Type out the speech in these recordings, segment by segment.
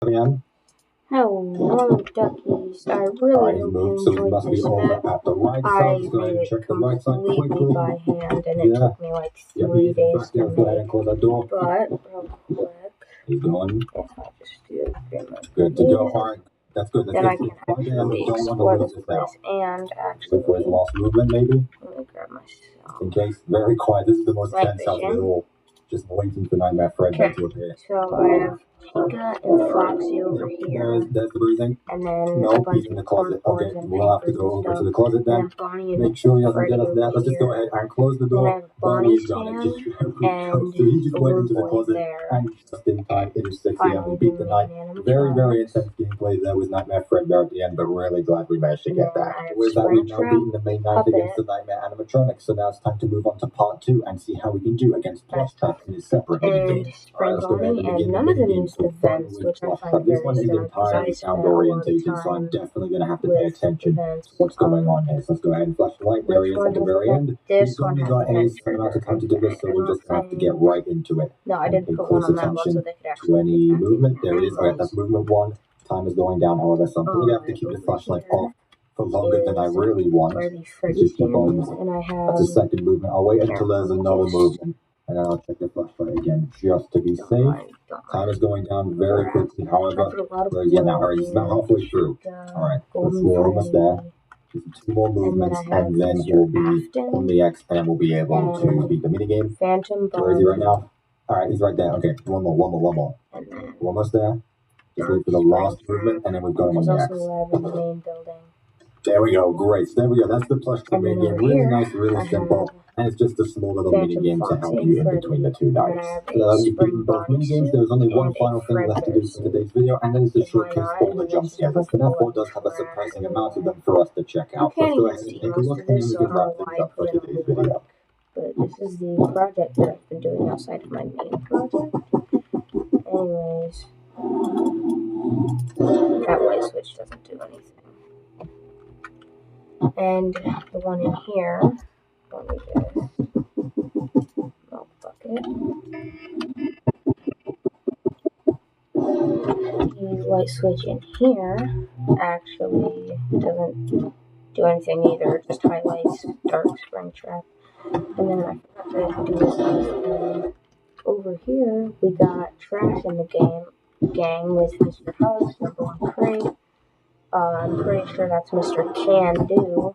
again. Hello, duckies. I really hope you enjoyed this map. I made it completely by hand, and it took me like 3 days to make. But, real quick, He's going. if I just do Good to go. Alright, that's good. Then I can actually explore this place and actually. For his lost movement, maybe? Let me grab myself. In case, very quiet. This is the most tense house of it all. Just waiting for Nightmare Fred to appear. So I have Chica and Foxy over here. There's the bruising. And then no, he's in the closet. Okay, we'll have to go over to the closet then. Make sure he doesn't get us there. Let's just go ahead and close the door. Bonnie's gone. So he just went into the closet and just in time intersects and we beat the night. Very intense gameplay there with Nightmare Fred there at the end, but really glad we managed to get that. With that, we've now beaten the main knight against the Nightmare animatronics, so now it's time to move on to part 2 and see how we can do against Plush Trap in a separate minigame. Alright, let's go ahead and begin the minigame. So fun with Plush Trap. This one is entirely sound orientated, so I'm definitely going to have to pay attention to what's going on here. So let's go ahead and flash the light. There he is at the very end. We've only got a certain amount of time to do this, so we're just going to have to get right into it. No, I didn't put one on that one so they could actually to any movement. There it is. Alright, that's movement 1. Time is going down, however, so I'm going to have to keep the flashlight off for longer than I really want. Let's just keep on. That's a second movement. I'll wait until there's another movement, and then I'll check the flashlight again just to be safe. Time is going down very quickly, however. Where is he now? Alright, he's about halfway through. Alright, we're almost there. Just 2 more movements, and then he'll be on the X, and we'll be able to beat the minigame. Where is he right now? Alright, he's right there. Okay, one more. We're almost there. Just wait for the last movement, and then we've got him on the X. There we go, great. So there we go, that's the Plush Trap minigame. Really nice, really simple, and it's just a small little minigame to help you in between the 2 nights. We've beaten both minigames. There's only one final thing left to do for today's video, and that is to showcase all the jump scares. FNaF 4 does have a surprising amount of them for us to check out. Let's go ahead and take a look, and then we can wrap things up for today's video. But this is the project that I've been doing outside of my main project. Anyways, that light switch doesn't do anything. And the one in here, let me just milk bucket. The light switch in here actually doesn't do anything either, it just highlights Dark Springtrap. And then I forgot to do this. Over here, we got Trash in the gang with Mr. Hugs, #1 crate. I'm pretty sure that's Mr. Can Do,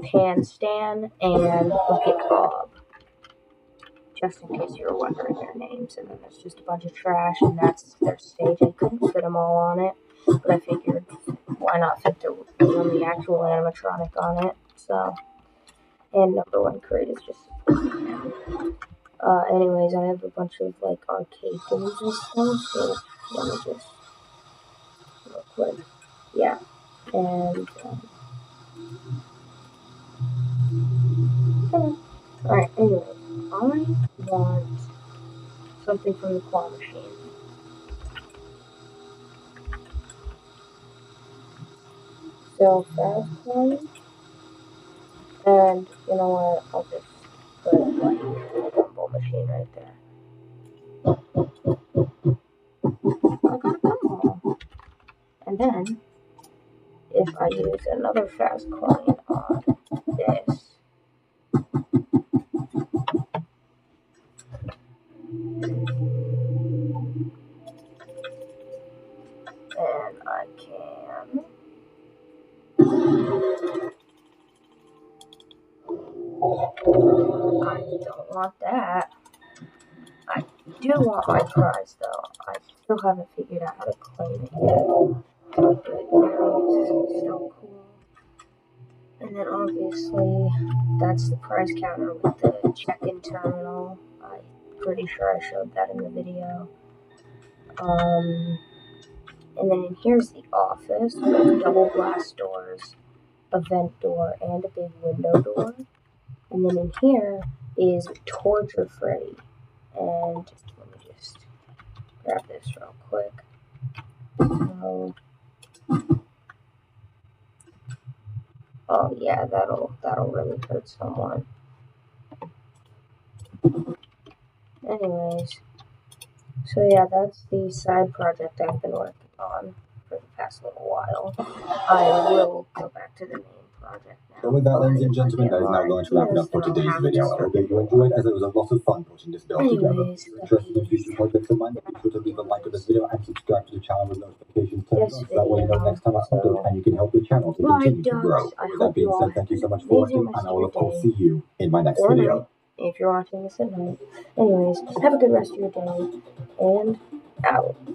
Pan Stan, and Bucket Bob. Just in case you were wondering their names. And then there's just a bunch of trash, and that's their stage. I couldn't fit them all on it, but I figured why not fit the actual animatronic on it. So, and #1 crate is just. Anyways, I have a bunch of like arcade games and stuff. So let me just real quick. Yeah. And alright, anyway, I want something from the claw machine. So fast coin, and you know what, I'll just put like the gumball machine right there. I got a gumball. And then if I use another fast coin on this, and I can I don't want that. I do want my prize though. I still haven't figured out how to claim it yet. But it's still cool. And then obviously that's the prize counter with the check-in terminal. I'm pretty sure I showed that in the video. And then in here's the office with double glass doors, a vent door, and a big window door. And then in here is Torture Freddy. And let me just grab this real quick. So, oh yeah, that'll really hurt someone. Anyways, so yeah, that's the side project I've been working on for the past little while. I will go back to the main project now. So with that, ladies and gentlemen, that is now going to wrap it up for today's video. I hope that you enjoyed, as it was a lot of fun putting this build together. If you're interested in future projects of mine, be sure to leave a like on this video and subscribe to the channel with notifications turned on, so that way you know next time I upload, and you can help the channel to continue to grow. With that being said, thank you so much for watching, and I will of course see you in my next video. If you're watching this at night. Anyways, have a good rest of your day, and out.